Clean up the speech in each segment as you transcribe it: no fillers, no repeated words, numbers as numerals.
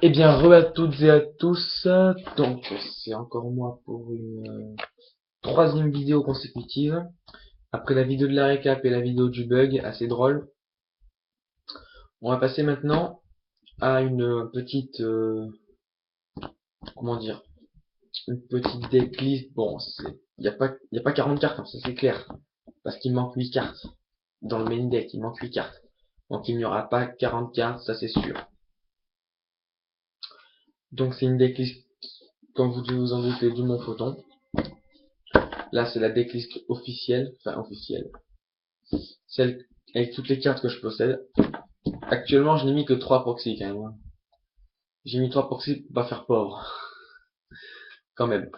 Eh bien, re à toutes et à tous. Donc, c'est encore moi pour une troisième vidéo consécutive. Après la vidéo de la récap et la vidéo du bug, assez drôle. On va passer maintenant à une petite, comment dire, une petite decklist. Bon, y a pas 40 cartes, hein, ça c'est clair. Parce qu'il manque 8 cartes. Dans le main deck, il manque 8 cartes. Donc il n'y aura pas 40 cartes, ça c'est sûr. Donc c'est une decklist, comme vous devez vous en douter, du Mon Photon. Là, c'est la decklist officielle, enfin officielle, celle avec toutes les cartes que je possède. Actuellement, je n'ai mis que 3 proxys quand même, hein. J'ai mis 3 proxys pour pas faire pauvre, quand même.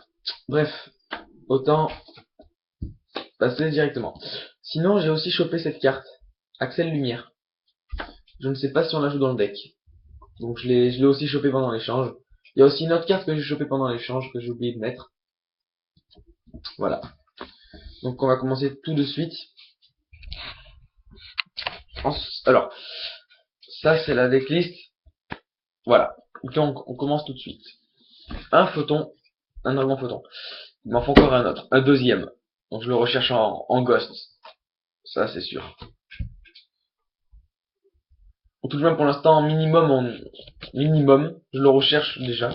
Bref, autant passer directement. Sinon, j'ai aussi chopé cette carte, Axel Lumière. Je ne sais pas si on la joue dans le deck. Donc je l'ai aussi chopé pendant l'échange. Il y a aussi une autre carte que j'ai chopé pendant l'échange que j'ai oublié de mettre. Voilà. Donc on va commencer tout de suite. Alors, ça c'est la decklist. Voilà. Donc on commence tout de suite. Un photon, un dragon photon. Il m'en faut encore un autre, un deuxième. Donc je le recherche en ghost. Ça c'est sûr. Tout de même pour l'instant minimum, je le recherche déjà.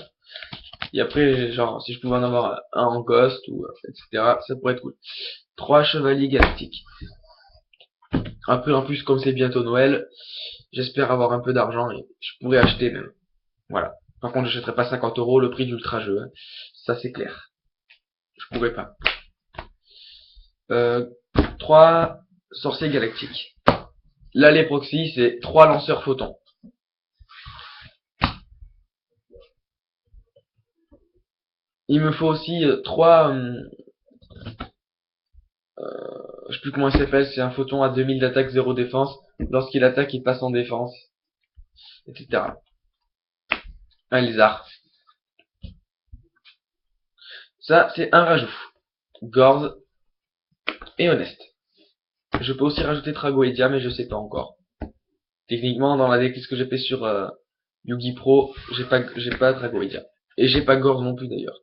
Et après, genre, si je pouvais en avoir un en ghost ou etc., ça pourrait être cool. 3 chevaliers galactiques. Après, en plus, comme c'est bientôt Noël, j'espère avoir un peu d'argent et je pourrais acheter même. Voilà. Par contre, j'achèterai pas 50 € le prix d'ultra jeu, hein. Ça c'est clair. Je pourrais pas. 3 sorciers galactiques. Là, les proxys, c'est 3 lanceurs photons. Il me faut aussi 3... je sais plus comment il s'appelle, c'est un photon à 2000 d'attaque, 0 défense. Lorsqu'il attaque, il passe en défense, etc. Un lézard. Ça, c'est un rajout. Gorz et Honest. Je peux aussi rajouter Tragoedia, mais je sais pas encore. Techniquement, dans la decklist que j'ai fait sur Yugi Pro, j'ai pas Tragoedia. Et j'ai pas Gorz non plus d'ailleurs.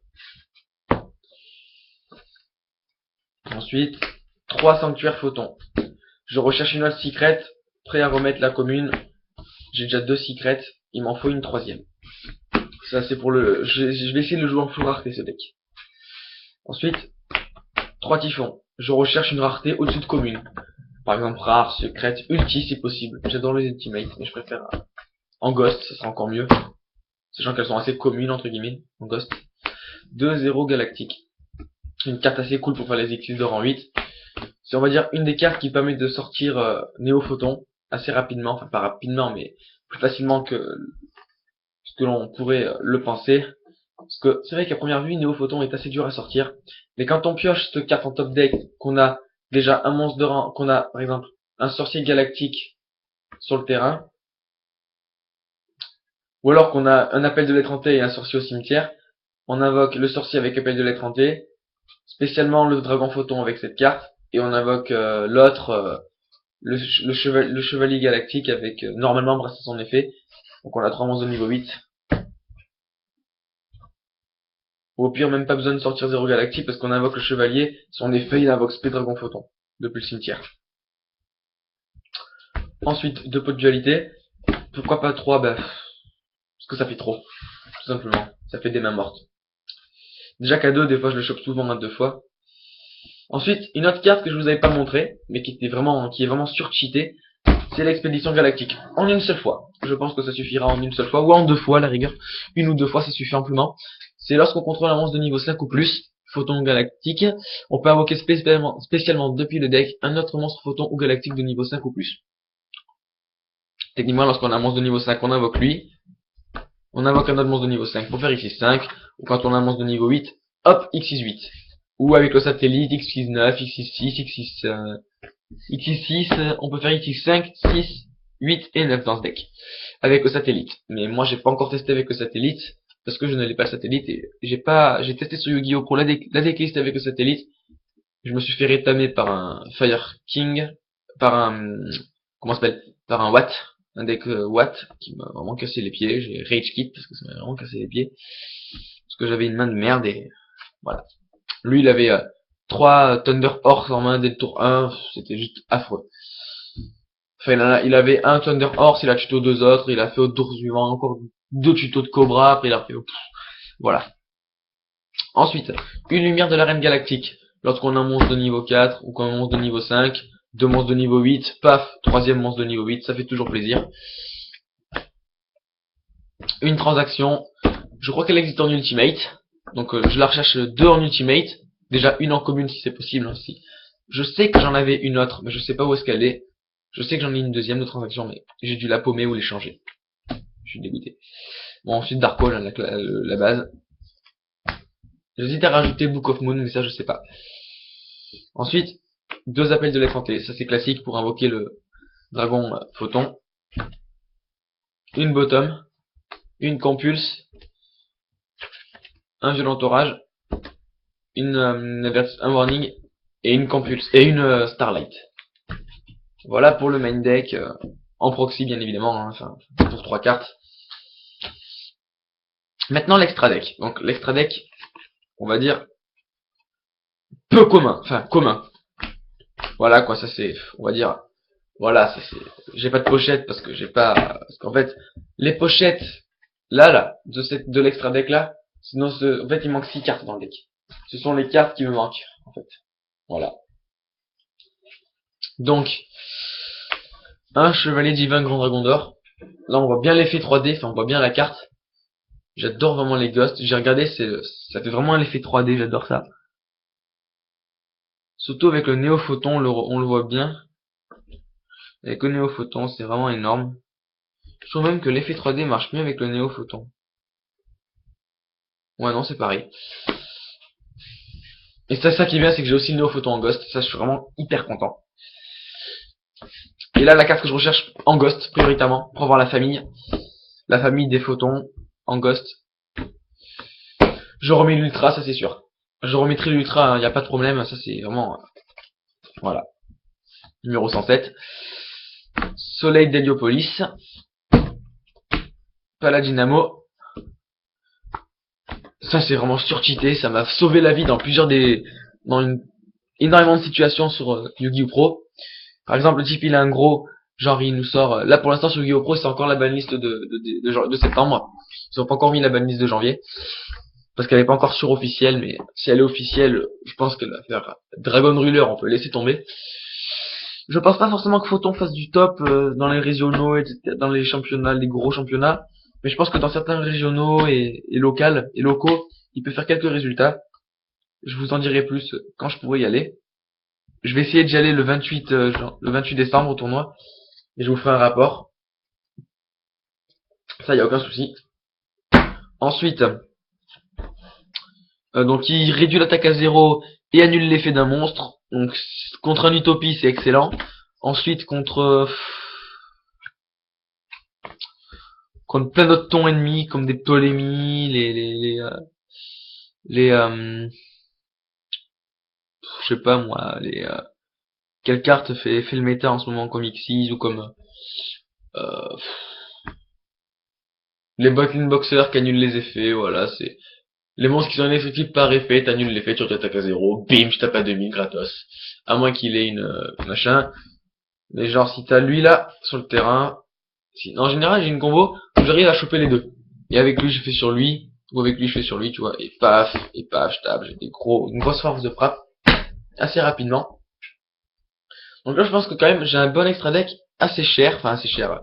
Ensuite, 3 sanctuaires photons. Je recherche une autre secret, prêt à remettre la commune. J'ai déjà 2 secrets, il m'en faut une troisième. Ça c'est pour le... Je vais essayer de le jouer en full rareté ce deck. Ensuite, 3 typhons. Je recherche une rareté au-dessus de commune. Par exemple, rare, secrète, ulti si possible. J'adore les ultimates, mais je préfère en ghost, ça sera encore mieux. Sachant qu'elles sont assez communes, entre guillemets, en ghost. 2-0 galactique. Une carte assez cool pour faire les éclipses de rang 8. C'est, on va dire, une des cartes qui permet de sortir Néophoton assez rapidement. Enfin, pas rapidement, mais plus facilement que ce que l'on pourrait le penser. Parce que c'est vrai qu'à première vue, Néophoton est assez dur à sortir. Mais quand on pioche cette carte en top deck, qu'on a déjà un monstre de rang, qu'on a, par exemple, un sorcier galactique sur le terrain, ou alors qu'on a un appel de lettre hantée et un sorcier au cimetière, on invoque le sorcier avec appel de lettre hantée, spécialement le dragon photon avec cette carte, et on invoque l'autre, le chevalier galactique avec normalement brasser son effet. Donc on a 3 monstres de niveau 8. Ou au pire, même pas besoin de sortir 0 galactique parce qu'on invoque le chevalier, son effet il invoque spé dragon photon depuis le cimetière. Ensuite, 2 pots de dualité. Pourquoi pas 3? Bah, parce que ça fait trop, tout simplement. Ça fait des mains mortes. Déjà qu'à 2, des fois je le chope souvent à 2 fois. Ensuite, une autre carte que je vous avais pas montré, mais qui est vraiment surcheatée, c'est l'expédition galactique. En une seule fois. Je pense que ça suffira en une seule fois, ou en 2 fois à la rigueur. Une ou 2 fois, ça suffit amplement. C'est lorsqu'on contrôle un monstre de niveau 5 ou plus, photon galactique, on peut invoquer spécialement depuis le deck un autre monstre photon ou galactique de niveau 5 ou plus. Techniquement, lorsqu'on a un monstre de niveau 5, on invoque lui. On invoque un autre monstre de niveau 5 pour faire x6-5. Ou quand on a un monstre de niveau 8, hop, x6-8. Ou avec le satellite, x6-9, x6-6, x6, on peut faire x5, 6, 8 et 9 dans ce deck. Avec le satellite. Mais moi, j'ai pas encore testé avec le satellite. Parce que je ne l'ai pas le satellite et j'ai testé sur Yu-Gi-Oh! Pro la decklist avec le satellite. Je me suis fait rétamer par un Fire King, par un, comment ça s'appelle? Par un Watt. un deck Watt qui m'a vraiment cassé les pieds. J'ai Rage Quit parce que ça m'a vraiment cassé les pieds. Parce que j'avais une main de merde et voilà. Lui, il avait 3 Thunder Horse en main dès le tour 1. C'était juste affreux. Enfin, il avait un Thunder Horse, il a tuto 2 autres, il a fait au tour suivant encore 2 tutos de Cobra, après il a fait... Voilà. Ensuite, une lumière de l'arène galactique. Lorsqu'on a un monstre de niveau 4 ou qu'on a un monstre de niveau 5, 2 monstres de niveau 8, paf, 3e monstre de niveau 8, ça fait toujours plaisir. Une transaction, je crois qu'elle existe en Ultimate, donc je la recherche 2 en Ultimate, déjà une en commune si c'est possible aussi. Je sais que j'en avais une autre, mais je sais pas où est-ce qu'elle est. Je sais que j'en ai une deuxième de transaction, mais j'ai dû la paumer ou l'échanger. Je suis dégoûté. Bon, ensuite Darko, la base. J'hésite à rajouter Book of Moon, mais ça je sais pas. Ensuite, 2 appels de l'effronté. Ça c'est classique pour invoquer le dragon photon. Une bottom, une compulse, un violent orage, un warning et une compulse et une starlight. Voilà pour le main deck en proxy bien évidemment, hein, enfin pour 3 cartes. Maintenant l'extra deck. Donc l'extra deck, on va dire peu commun, enfin commun. Voilà quoi, ça c'est, on va dire, voilà, j'ai pas de pochette parce que j'ai pas, parce qu'en fait les pochettes là de l'extra deck là, sinon en fait il manque 6 cartes dans le deck. Ce sont les cartes qui me manquent en fait. Voilà. Donc un chevalier divin grand dragon d'or. Là on voit bien l'effet 3D, enfin on voit bien la carte. J'adore vraiment les ghosts. J'ai regardé, ça fait vraiment un effet 3D, j'adore ça. Surtout avec le néophoton, on le voit bien. Avec le néophoton, c'est vraiment énorme. Je trouve même que l'effet 3D marche mieux avec le néophoton. Ouais, non, c'est pareil. Et ça qui est bien, c'est que j'ai aussi le néophoton en ghost. Ça, je suis vraiment hyper content. Et là, la carte que je recherche en ghost, prioritairement, pour avoir la famille des photons en ghost. Je remets l'ultra, ça c'est sûr. Je remettrai l'ultra, il n'y a pas de problème, ça c'est vraiment... voilà. Numéro 107. Soleil d'Héliopolis. Paladinamo. Ça c'est vraiment surcheaté, ça m'a sauvé la vie dans énormément de situations sur Yu-Gi-Oh! Pro. Par exemple, le type il a un gros, genre il nous sort, là pour l'instant sur Yu-Gi-Oh! Pro c'est encore la banlist de septembre. Ils ont pas encore mis la banlist de janvier. Parce qu'elle est pas encore officielle, mais si elle est officielle, je pense qu'elle va faire Dragon Ruler, on peut laisser tomber. Je pense pas forcément que Photon fasse du top dans les régionaux, etc., dans les championnats, les gros championnats, mais je pense que dans certains régionaux et locaux, il peut faire quelques résultats. Je vous en dirai plus quand je pourrai y aller. Je vais essayer d'y aller le 28 décembre au tournoi, et je vous ferai un rapport. Ça, y a aucun souci. Ensuite, donc il réduit l'attaque à 0 et annule l'effet d'un monstre. Donc contre un utopie c'est excellent. Ensuite contre plein d'autres tons ennemis comme des Ptolémies, je sais pas moi, quelle carte fait le méta en ce moment comme Xyz ou comme euh, les Botlin Boxers qui annulent les effets, voilà, c'est les monstres qui sont ineffectifs par effet, t'annules l'effet, tu attaques à 0, bim, je tape à 2000 gratos. À moins qu'il ait une machin. Mais genre si t'as lui là sur le terrain, en général j'ai une combo où j'arrive à choper les deux. Et avec lui je fais sur lui, ou avec lui je fais sur lui, tu vois, et paf, je tape, j'ai une grosse force de frappe assez rapidement. Donc là je pense que quand même j'ai un bon extra deck assez cher, enfin assez cher,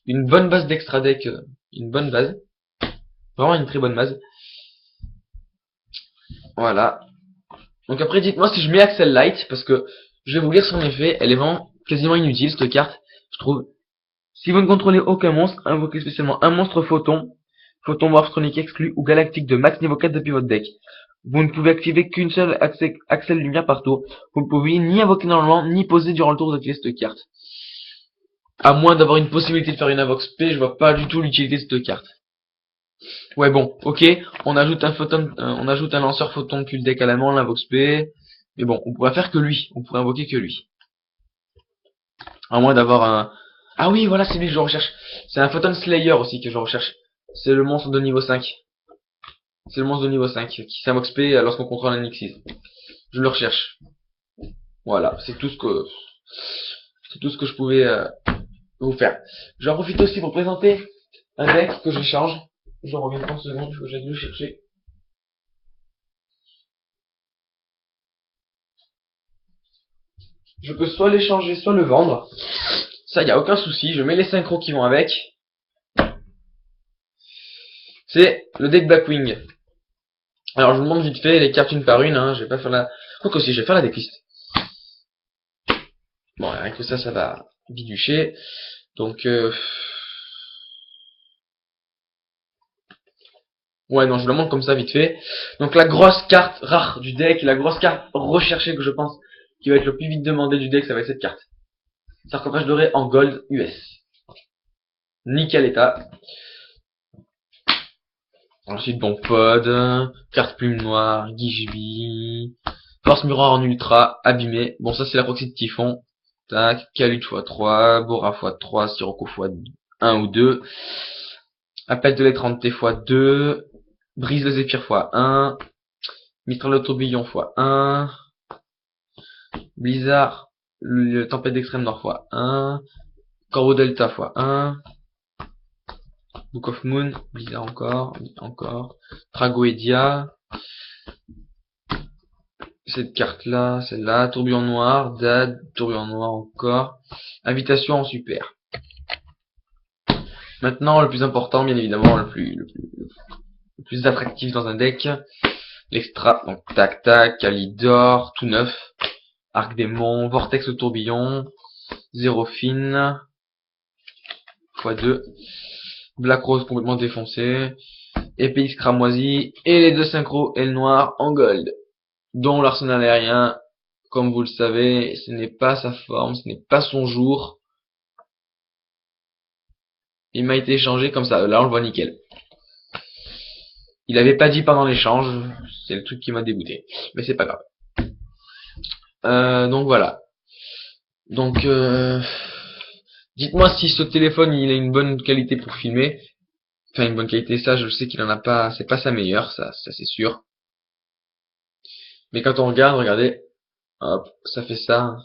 une bonne base d'extra deck, une bonne base, vraiment une très bonne base. Voilà. Donc après dites-moi si je mets Axel Light, parce que je vais vous lire son effet, elle est vraiment quasiment inutile cette carte, je trouve. Si vous ne contrôlez aucun monstre, invoquez spécialement un monstre photon, photon morph-tronique exclu ou galactique de max niveau 4 depuis votre deck. Vous ne pouvez activer qu'une seule Axel lumière par tour. Vous ne pouvez ni invoquer normalement, ni poser durant le tour d'activer cette carte. À moins d'avoir une possibilité de faire une invoque SP, je vois pas du tout l'utilité de cette carte. Ouais bon, ok, on ajoute un lanceur photon depuis le deck à la main, l'invoque SP. Mais bon, on pourrait faire que lui, on pourrait invoquer que lui. À moins d'avoir Ah oui, voilà, c'est lui que je recherche. C'est un Photon Slayer aussi que je recherche. C'est le monstre de niveau 5. C'est le monstre de niveau 5 qui s'amok lorsqu'on contrôle un Nixis. Je le recherche. Voilà, c'est tout ce que je pouvais vous faire. J'en profite aussi pour présenter un deck que j'échange. Je reviens 30 secondes, je vais le chercher. Je peux soit l'échanger, soit le vendre. Ça, y a aucun souci. Je mets les synchros qui vont avec. C'est le deck Blackwing. Alors, je vous montre vite fait les cartes une par une. Hein. Je vais pas faire la... Quoique aussi, je vais faire la decklist. Bon, rien que ça va biducher. Donc, ouais, non, je vous la montre comme ça vite fait. Donc, la grosse carte rare du deck, la grosse carte recherchée que je pense qui va être le plus vite demandé du deck, ça va être cette carte. Sarcophage doré en gold US. Nickel état. Ensuite, bon, pod, carte plume noire, Guicheby, force miroir en ultra, abîmé. Bon, ça, c'est la proxy de Typhon. Tac, Calut x3, Bora x3, Sirocco x1 ou 2. Appel de l'étrange x2. Brise le Zéphyr x1. Mistral le tourbillon x1. Blizzard, le tempête d'extrême nord x1. Corbeau Delta x1. Book of Moon, Blizzard encore. Tragoedia. Cette carte-là, celle-là. Tourbillon noir, Dad, tourbillon noir encore. Invitation en super. Maintenant, le plus important, bien évidemment, le plus attractif dans un deck. L'extra, donc tac tac, Calidor, tout neuf. Arc démon, Vortex au tourbillon. Zérophine. x2. Black Rose complètement défoncé. Épée cramoisi. Et les deux synchros et le noir en gold. Dont l'arsenal aérien, comme vous le savez, ce n'est pas sa forme, ce n'est pas son jour. Il m'a été échangé comme ça, là on le voit nickel. Il avait pas dit pendant l'échange, c'est le truc qui m'a dégoûté. Mais c'est pas grave. Donc voilà. Donc dites-moi si ce téléphone il a une bonne qualité pour filmer. Enfin une bonne qualité, ça je sais qu'il en a pas, c'est pas sa meilleure, ça c'est sûr. Mais quand on regarde, regardez, hop, ça fait ça.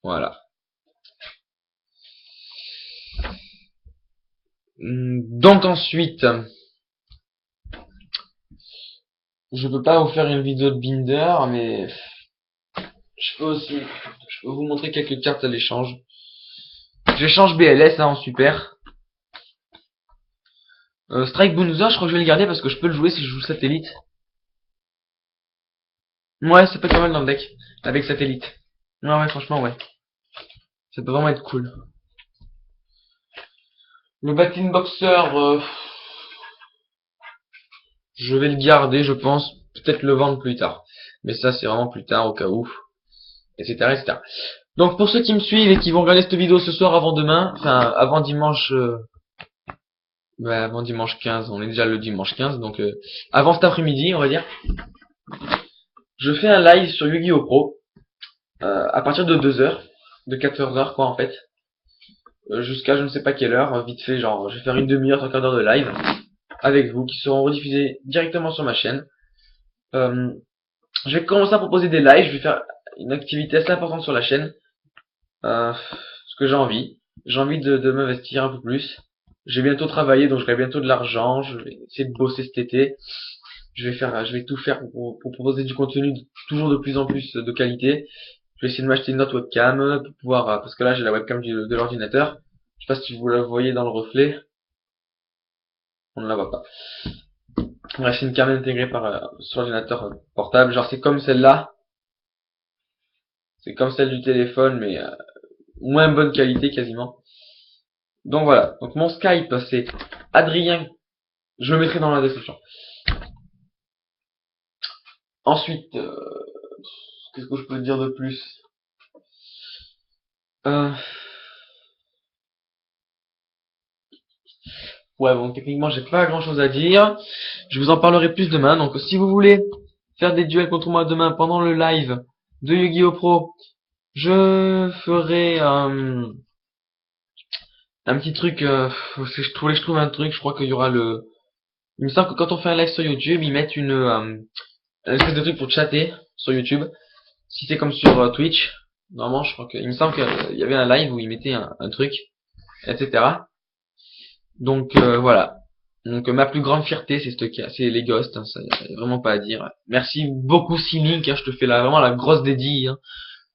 Voilà. Donc ensuite, je peux pas vous faire une vidéo de Binder, mais je peux vous montrer quelques cartes à l'échange. J'échange BLS hein, en super. Strike Bunzer, je crois que je vais le garder parce que je peux le jouer si je joue satellite. Ouais, ça peut être pas mal dans le deck, avec satellite. Ouais, franchement, ouais. Ça peut vraiment être cool. Le Batin Boxer, je vais le garder, je pense. Peut-être le vendre plus tard. Mais ça, c'est vraiment plus tard, au cas où. Etc., etc. Donc, pour ceux qui me suivent et qui vont regarder cette vidéo ce soir avant demain, enfin, avant dimanche, avant dimanche 15, on est déjà le dimanche 15, donc, avant cet après-midi, on va dire. Je fais un live sur Yu-Gi-Oh! Pro, à partir de 2h, de 14h, quoi, en fait. Jusqu'à je ne sais pas quelle heure, vite fait, genre, je vais faire une demi-heure, 3 quarts d'heure de live, avec vous, qui seront rediffusés directement sur ma chaîne. Je vais commencer à proposer des lives, je vais faire une activité assez importante sur la chaîne, parce que j'ai envie. J'ai envie de m'investir un peu plus. J'ai bientôt travaillé, donc j'aurai bientôt de l'argent, je vais essayer de bosser cet été. Je vais tout faire pour proposer du contenu toujours de plus en plus de qualité. Je vais essayer de m'acheter une autre webcam pour pouvoir, parce que là j'ai la webcam de l'ordinateur. Je sais pas si vous la voyez dans le reflet. On ne la voit pas. Bref, c'est une cam intégrée sur l'ordinateur portable. Genre c'est comme celle-là. C'est comme celle du téléphone, mais moins bonne qualité quasiment. Donc voilà. Donc mon Skype c'est Adrien. Je le mettrai dans la description. Ensuite, qu'est-ce que je peux dire de plus? Ouais, bon, techniquement, j'ai pas grand chose à dire. Je vous en parlerai plus demain. Donc, si vous voulez faire des duels contre moi demain pendant le live de Yu-Gi-Oh! Pro, Je ferai un petit truc, je trouve un truc, je crois qu'il y aura il me semble que quand on fait un live sur YouTube, ils mettent un espèce de truc pour chatter sur YouTube. Si c'est comme sur Twitch, normalement, je crois il me semble qu'il y avait un live où ils mettaient un truc, etc. Donc voilà. Donc ma plus grande fierté, c'est les ghosts, hein, ça y a vraiment pas à dire. Merci beaucoup Link, hein, je te fais vraiment la grosse dédie. Hein.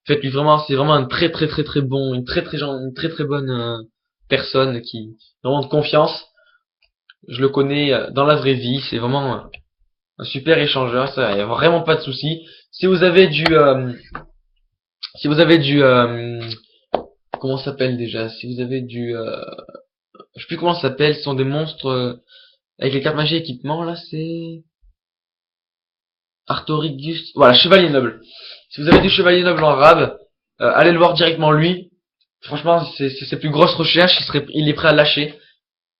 Faites-lui vraiment, c'est vraiment un très très très très bon, une très très bonne personne qui vraiment de confiance. Je le connais dans la vraie vie, c'est vraiment un super échangeur, ça y a vraiment pas de souci. Si vous avez comment ça s'appelle déjà? Si vous avez je sais plus comment ça s'appelle, ce sont des monstres avec les cartes magie équipement là, c'est Artorigus, voilà, Chevalier Noble. Si vous avez du Chevalier Noble en rab, allez le voir directement lui. Franchement, c'est ses plus grosses recherches, il est prêt à lâcher.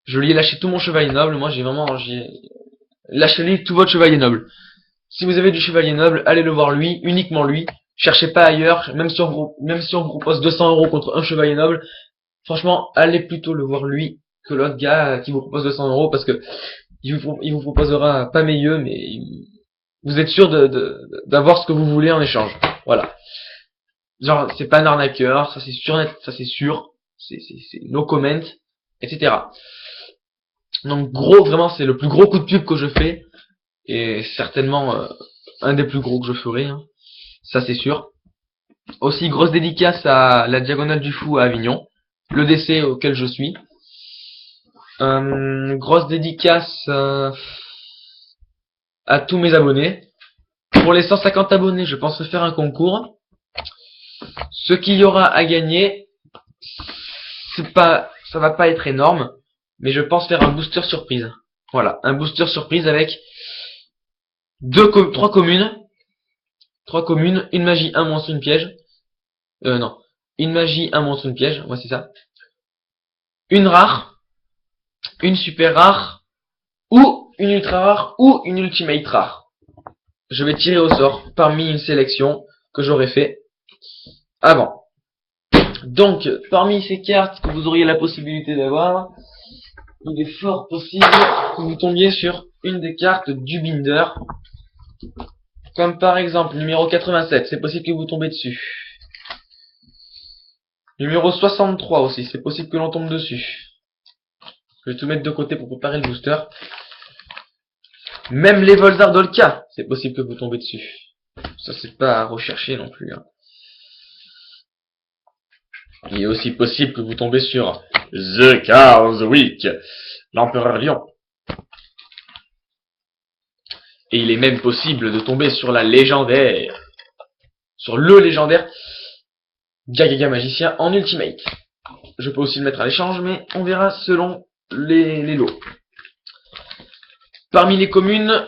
Je lui ai lâché tout mon Chevalier Noble, moi j'ai lâché lui tout votre Chevalier Noble. Si vous avez du Chevalier Noble, allez le voir lui, uniquement lui. Cherchez pas ailleurs, même si on vous propose 200 € contre un Chevalier Noble, franchement, allez plutôt le voir lui que l'autre gars qui vous propose 200 € parce que il vous proposera pas meilleur, mais vous êtes sûr d'avoir ce que vous voulez en échange. Voilà. Genre, c'est pas un arnaqueur, ça c'est sûr, c'est no comment, etc. Donc gros, vraiment, c'est le plus gros coup de pub que je fais, et certainement un des plus gros que je ferai, hein. Ça c'est sûr. Aussi, grosse dédicace à la Diagonale du Fou à Avignon, le l'EDC auquel je suis. Grosse dédicace à tous mes abonnés. Pour les 150 abonnés, je pense faire un concours. Ce qu'il y aura à gagner, ça va pas être énorme, mais je pense faire un booster surprise. Voilà, un booster surprise avec trois communes, une magie, un monstre, une piège. Non, une magie, un monstre, une piège. Ouais, c'est ça. Une rare, une super rare, ou une ultra rare, ou une ultimate rare. Je vais tirer au sort parmi une sélection que j'aurais fait avant. Donc, parmi ces cartes que vous auriez la possibilité d'avoir, il est fort possible que vous tombiez sur une des cartes du binder. Comme par exemple, numéro 87, c'est possible que vous tombez dessus. Numéro 63 aussi, c'est possible que l'on tombe dessus. Je vais tout mettre de côté pour préparer le booster. Même les Volzar Dolka, c'est possible que vous tombez dessus. Ça, c'est pas à rechercher non plus. Hein. Il est aussi possible que vous tombez sur The Chaos Week, l'Empereur Lion. Et il est même possible de tomber sur la légendaire, sur le légendaire Gagaga Magicien en Ultimate. Je peux aussi le mettre à l'échange, mais on verra selon les lots. Parmi les communes,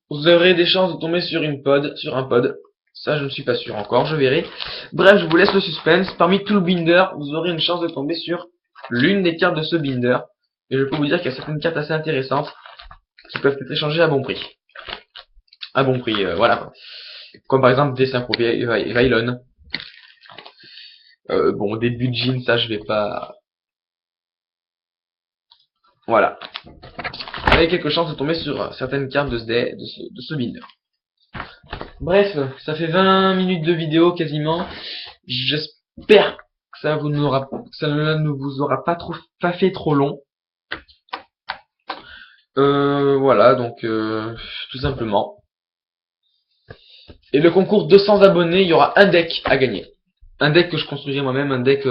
vous aurez des chances de tomber sur un pod. Ça, je ne suis pas sûr encore, je verrai. Bref, je vous laisse le suspense. Parmi tout le binder, vous aurez une chance de tomber sur l'une des cartes de ce binder. Et je peux vous dire qu'il y a certaines cartes assez intéressantes qui peuvent être échangées à bon prix. À bon prix, voilà. Comme par exemple des Synchro Vylon. Bon, des Budjin, ça je vais pas... Voilà. Vous avez quelques chances de tomber sur certaines cartes de ce binder. Bref, ça fait 20 minutes de vidéo quasiment. J'espère que ça ne vous aura pas fait trop long. Voilà, donc tout simplement. Et le concours 200 abonnés, il y aura un deck à gagner. Un deck que je construirai moi-même, un deck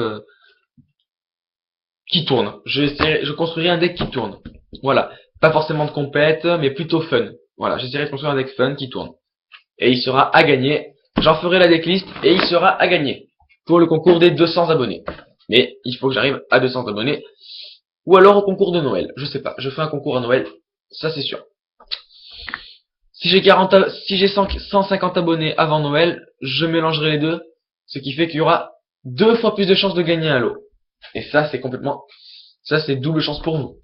qui tourne. Je construirai un deck qui tourne. Voilà. Pas forcément de compète, mais plutôt fun. Voilà, j'essaierai de construire un deck fun qui tourne. Et il sera à gagner. J'en ferai la decklist et il sera à gagner. Pour le concours des 200 abonnés. Mais il faut que j'arrive à 200 abonnés. Ou alors au concours de Noël. Je sais pas. Je fais un concours à Noël. Ça c'est sûr. Si j'ai 150 abonnés avant Noël, je mélangerai les deux. Ce qui fait qu'il y aura 2 fois plus de chances de gagner un lot. Et ça c'est double chance pour vous.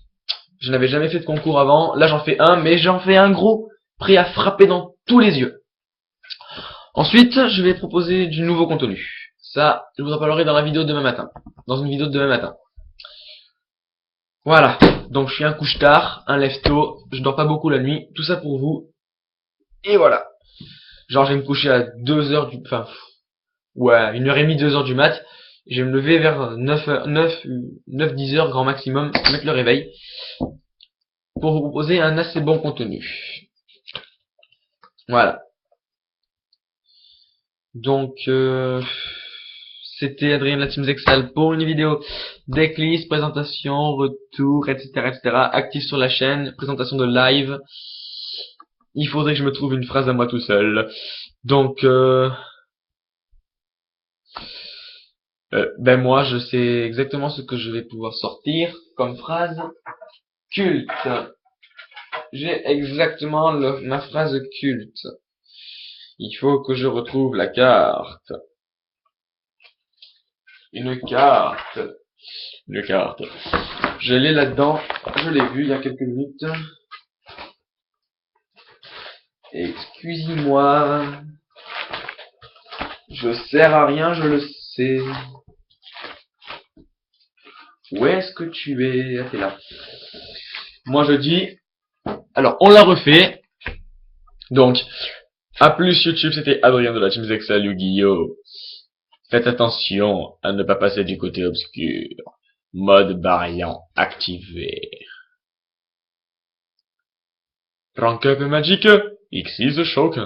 Je n'avais jamais fait de concours avant. Là j'en fais un, mais j'en fais un gros, prêt à frapper dans tous les yeux. Ensuite, je vais proposer du nouveau contenu. Ça, je vous en parlerai dans la vidéo de demain matin. Dans une vidéo de demain matin. Voilà. Donc, je suis un couche-tard, un lève-tôt. Je dors pas beaucoup la nuit. Tout ça pour vous. Et voilà. Genre, je vais me coucher à 2 heures du... Enfin, ouais, 1h30, 2 heures du mat. Je vais me lever vers 9, 10 heures grand maximum, mettre le réveil, pour vous proposer un assez bon contenu. Voilà. Donc, c'était Adrien de la Team Zexal pour une vidéo decklist, présentation, retour, etc., etc. Actif sur la chaîne, présentation de live. Il faudrait que je me trouve une phrase à moi tout seul. Donc, ben moi, je sais exactement ce que je vais pouvoir sortir comme phrase culte. J'ai exactement ma phrase culte. Il faut que je retrouve la carte. Une carte. Une carte. Je l'ai là-dedans. Je l'ai vu il y a quelques minutes. Excusez-moi. Je sers à rien, je le sais. Où est-ce que tu es? Ah, t'es là. Moi je dis... Alors, on l'a refait. Donc, à plus YouTube, c'était Adrien de la Team Zexal Yu-Gi-Oh! Faites attention à ne pas passer du côté obscur. Mode variant activé. Rank up magique. X is the shock.